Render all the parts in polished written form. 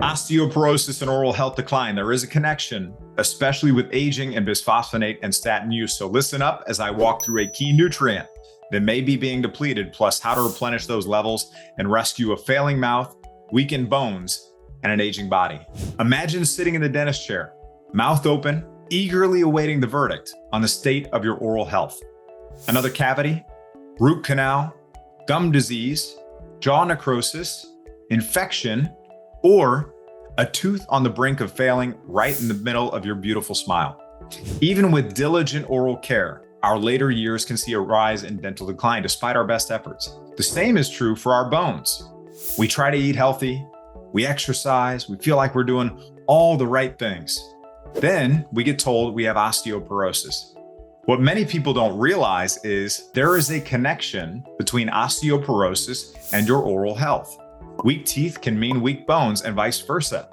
Osteoporosis and oral health decline. There is a connection, especially with aging and bisphosphonate and statin use. So listen up as I walk through a key nutrient that may be being depleted, plus how to replenish those levels and rescue a failing mouth, weakened bones, and an aging body. Imagine sitting in the dentist chair, mouth open, eagerly awaiting the verdict on the state of your oral health. Another cavity, root canal, gum disease, jaw necrosis, infection, or a tooth on the brink of failing right in the middle of your beautiful smile. Even with diligent oral care, our later years can see a rise in dental decline despite our best efforts. The same is true for our bones. We try to eat healthy, we exercise, we feel like we're doing all the right things. Then we get told we have osteoporosis. What many people don't realize is there is a connection between osteoporosis and your oral health. Weak teeth can mean weak bones and vice versa.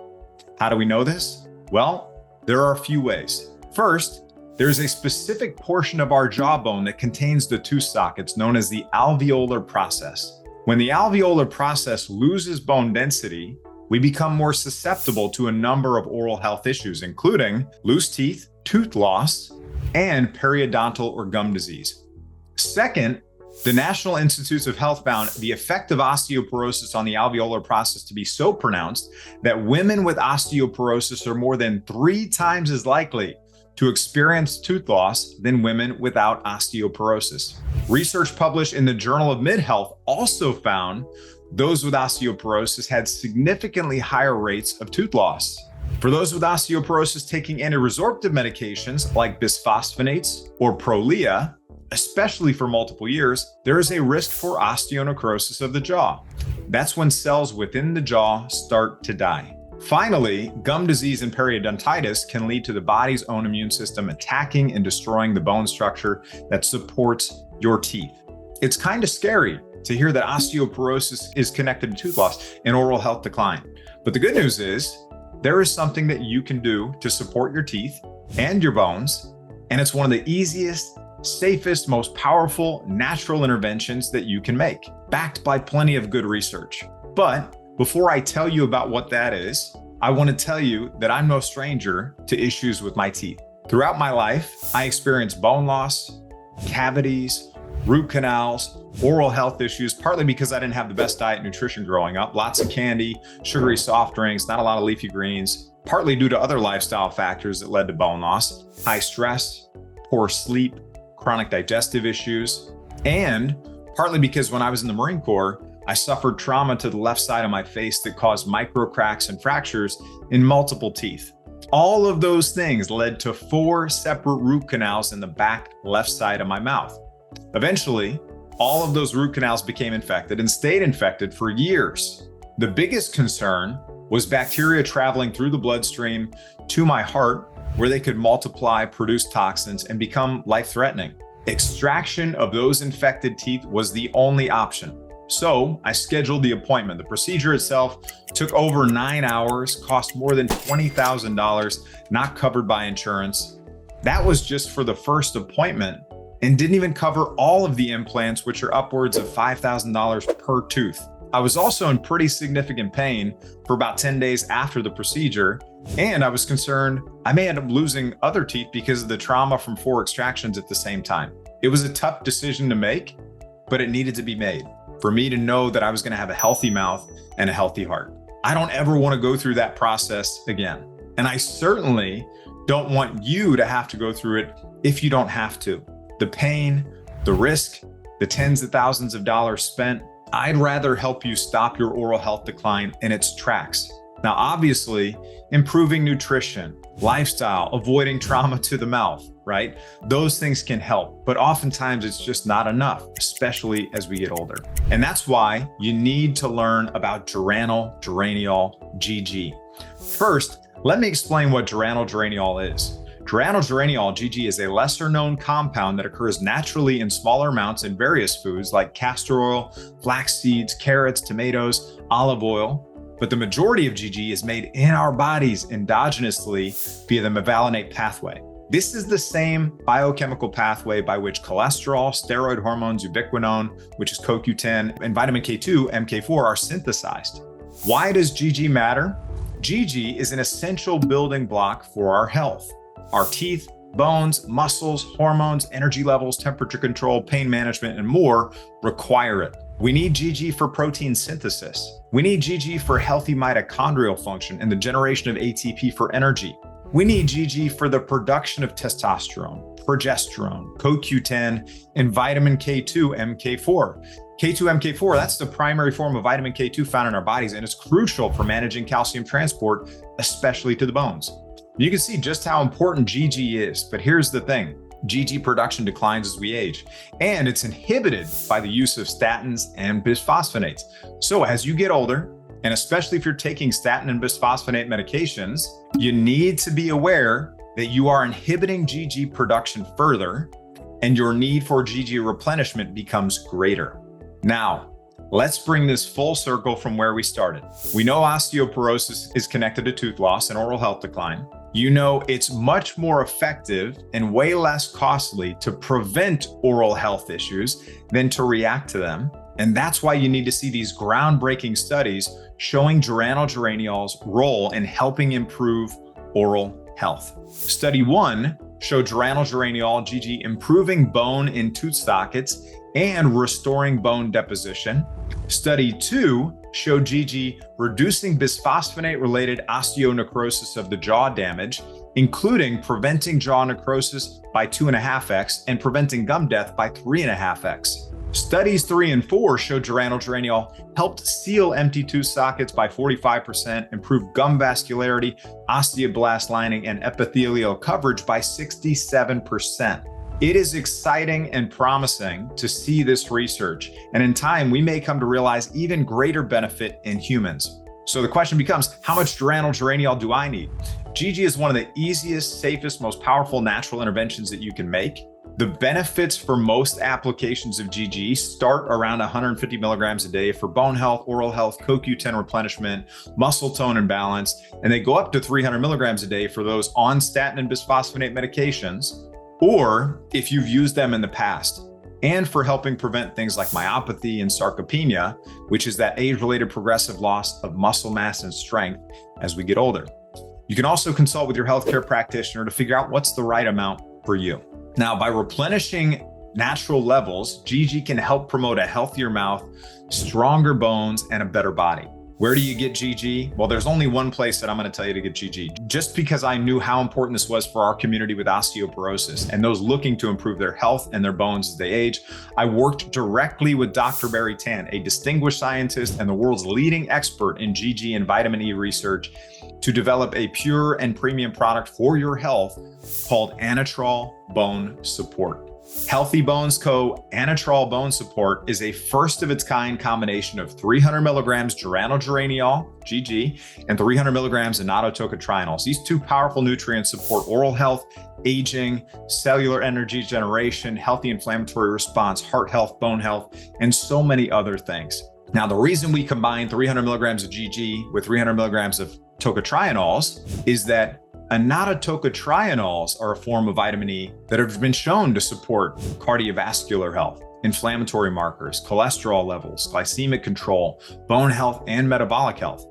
How do we know this? Well, there are a few ways. First, there's a specific portion of our jawbone that contains the tooth sockets known as the alveolar process. When the alveolar process loses bone density, we become more susceptible to a number of oral health issues, including loose teeth, tooth loss, and periodontal or gum disease. Second, the National Institutes of Health found the effect of osteoporosis on the alveolar process to be so pronounced that women with osteoporosis are more than 3 times as likely to experience tooth loss than women without osteoporosis. Research published in the Journal of Mid-Health also found those with osteoporosis had significantly higher rates of tooth loss. For those with osteoporosis taking anti-resorptive medications like bisphosphonates or Prolia, especially for multiple years, there is a risk for osteonecrosis of the jaw. That's when cells within the jaw start to die. Finally, gum disease and periodontitis can lead to the body's own immune system attacking and destroying the bone structure that supports your teeth. It's kind of scary to hear that osteoporosis is connected to tooth loss and oral health decline. But the good news is there is something that you can do to support your teeth and your bones, and it's one of the easiest, safest, most powerful natural interventions that you can make, backed by plenty of good research. But before I tell you about what that is, I want to tell you that I'm no stranger to issues with my teeth. Throughout my life, I experienced bone loss, cavities, root canals, oral health issues, partly because I didn't have the best diet and nutrition growing up, lots of candy, sugary soft drinks, not a lot of leafy greens, partly due to other lifestyle factors that led to bone loss, high stress, poor sleep, chronic digestive issues, and partly because when I was in the Marine Corps, I suffered trauma to the left side of my face that caused micro cracks and fractures in multiple teeth. All of those things led to 4 separate root canals in the back left side of my mouth. Eventually, all of those root canals became infected and stayed infected for years. The biggest concern was bacteria traveling through the bloodstream to my heart, where they could multiply, produce toxins, and become life-threatening. Extraction of those infected teeth was the only option. So I scheduled the appointment. The procedure itself took over 9 hours, cost more than $20,000, not covered by insurance. That was just for the first appointment and didn't even cover all of the implants, which are upwards of $5,000 per tooth. I was also in pretty significant pain for about 10 days after the procedure, and I was concerned I may end up losing other teeth because of the trauma from 4 extractions at the same time. It was a tough decision to make, but it needed to be made for me to know that I was going to have a healthy mouth and a healthy heart. I don't ever want to go through that process again. And I certainly don't want you to have to go through it if you don't have to. The pain, the risk, the tens of thousands of dollars spent, I'd rather help you stop your oral health decline in its tracks. Now, obviously, improving nutrition, lifestyle, avoiding trauma to the mouth, right? Those things can help, but oftentimes it's just not enough, especially as we get older. And that's why you need to learn about Geranylgeraniol GG. First, let me explain what Geranylgeraniol is. Geranylgeraniol GG is a lesser known compound that occurs naturally in smaller amounts in various foods like castor oil, flax seeds, carrots, tomatoes, olive oil. But the majority of GG is made in our bodies endogenously via the mevalonate pathway. This is the same biochemical pathway by which cholesterol, steroid hormones, ubiquinone, which is CoQ10, and vitamin K2, MK4 are synthesized. Why does GG matter? GG is an essential building block for our health. Our teeth, bones, muscles, hormones, energy levels, temperature control, pain management, and more require it. We need GG for protein synthesis. We need GG for healthy mitochondrial function and the generation of ATP for energy. We need GG for the production of testosterone, progesterone, CoQ10, and vitamin K2, MK4. K2, MK4, that's the primary form of vitamin K2 found in our bodies, and it's crucial for managing calcium transport, especially to the bones. You can see just how important GG is, but here's the thing. GG production declines as we age, and it's inhibited by the use of statins and bisphosphonates. So as you get older, and especially if you're taking statin and bisphosphonate medications, you need to be aware that you are inhibiting GG production further, and your need for GG replenishment becomes greater. Now, let's bring this full circle from where we started. We know osteoporosis is connected to tooth loss and oral health decline. You know it's much more effective and way less costly to prevent oral health issues than to react to them. And that's why you need to see these groundbreaking studies showing Geranylgeraniol's role in helping improve oral health. Study 1 showed Geranylgeraniol GG improving bone in tooth sockets and restoring bone deposition. Study 2 showed GG reducing bisphosphonate-related osteonecrosis of the jaw damage, including preventing jaw necrosis by 2.5x and preventing gum death by 3.5x. Studies 3 and 4 showed Geranylgeraniol helped seal empty tooth sockets by 45%, improved gum vascularity, osteoblast lining, and epithelial coverage by 67%. It is exciting and promising to see this research, and in time, we may come to realize even greater benefit in humans. So the question becomes, how much Geranylgeraniol do I need? GG is one of the easiest, safest, most powerful natural interventions that you can make. The benefits for most applications of GG start around 150 milligrams a day for bone health, oral health, CoQ10 replenishment, muscle tone and balance, and they go up to 300 milligrams a day for those on statin and bisphosphonate medications, or if you've used them in the past, and for helping prevent things like myopathy and sarcopenia, which is that age-related progressive loss of muscle mass and strength as we get older. You can also consult with your healthcare practitioner to figure out what's the right amount for you. Now, by replenishing natural levels, GG can help promote a healthier mouth, stronger bones, and a better body. Where do you get GG? Well, there's only one place that I'm going to tell you to get GG. Just because I knew how important this was for our community with osteoporosis and those looking to improve their health and their bones as they age, I worked directly with Dr. Barry Tan, a distinguished scientist and the world's leading expert in GG and vitamin E research, to develop a pure and premium product for your health called Annatrol Bone Support. Healthy Bones Co. Annatrol Bone Support is a first of its kind combination of 300 milligrams Geranylgeraniol, GG, and 300 milligrams Annatrol tocotrienols. These two powerful nutrients support oral health, aging, cellular energy generation, healthy inflammatory response, heart health, bone health, and so many other things. Now, the reason we combine 300 milligrams of GG with 300 milligrams of tocotrienols is that tocotrienols are a form of vitamin E that have been shown to support cardiovascular health, inflammatory markers, cholesterol levels, glycemic control, bone health, and metabolic health.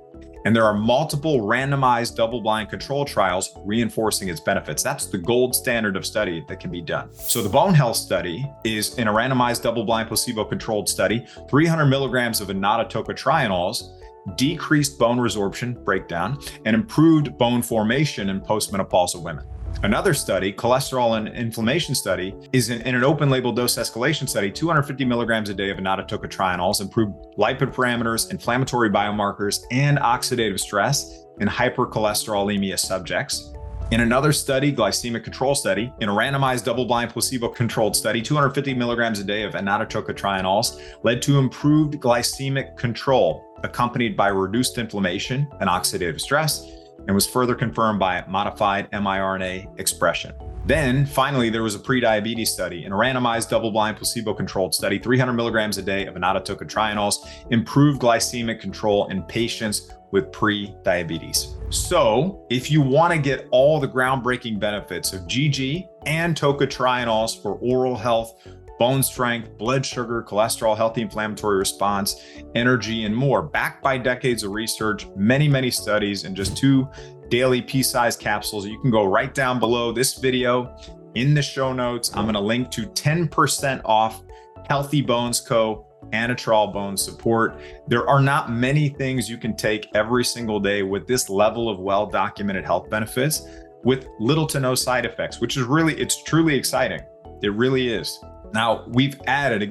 And there are multiple randomized double-blind control trials reinforcing its benefits. That's the gold standard of study that can be done. So the bone health study is in a randomized double-blind placebo-controlled study, 300 milligrams of tocotrienols decreased bone resorption, breakdown, and improved bone formation in postmenopausal women. Another study, cholesterol and inflammation study, is in an open label dose escalation study, 250 milligrams a day of tocotrienols improved lipid parameters, inflammatory biomarkers, and oxidative stress in hypercholesterolemia subjects. In another study, glycemic control study, in a randomized double-blind placebo-controlled study, 250 milligrams a day of tocotrienols led to improved glycemic control, accompanied by reduced inflammation and oxidative stress, and was further confirmed by modified miRNA expression. Then, finally, there was a pre-diabetes study. In a randomized double-blind placebo-controlled study, 300 milligrams a day of tocotrienols improved glycemic control in patients with pre-diabetes. So, if you want to get all the groundbreaking benefits of GG and tocotrienols for oral health, bone strength, blood sugar, cholesterol, healthy inflammatory response, energy, and more. Backed by decades of research, many studies, and just 2 daily pea-sized capsules. You can go right down below this video in the show notes. I'm going to link to 10% off Healthy Bones Co. Annatrol bone support. There are not many things you can take every single day with this level of well-documented health benefits with little to no side effects, which is it's truly exciting. It really is. Now, we've added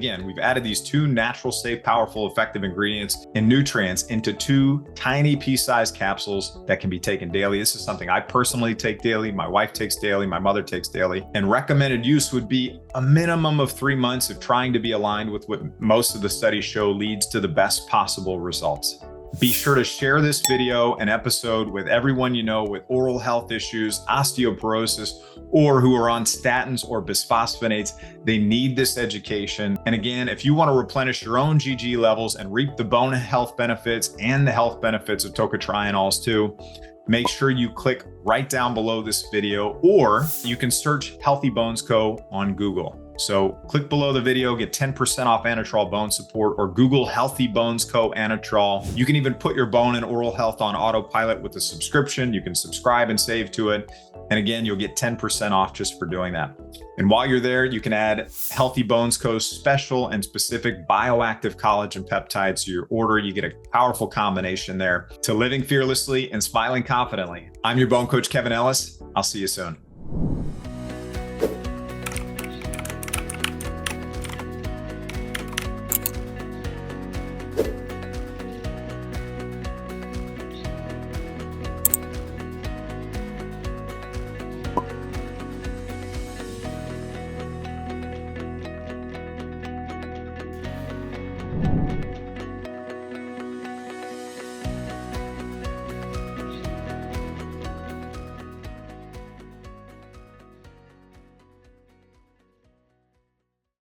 these 2 natural, safe, powerful, effective ingredients and nutrients into 2 tiny pea-sized capsules that can be taken daily. This is something I personally take daily, my wife takes daily, my mother takes daily, and recommended use would be a minimum of 3 months of trying to be aligned with what most of the studies show leads to the best possible results. Be sure to share this video and episode with everyone you know with oral health issues, osteoporosis, or who are on statins or bisphosphonates. They need this education. And again, if you want to replenish your own GG levels and reap the bone health benefits and the health benefits of tocotrienols too, make sure you click right down below this video, or you can search Healthy Bones Co. on Google. So click below the video, get 10% off Annatrol bone support, or Google Healthy Bones Co. Annatrol. You can even put your bone and oral health on autopilot with a subscription. You can subscribe and save to it. And again, you'll get 10% off just for doing that. And while you're there, you can add Healthy Bones Co.'s special and specific bioactive collagen peptides to your order. You get a powerful combination there to living fearlessly and smiling confidently. I'm your bone coach, Kevin Ellis. I'll see you soon.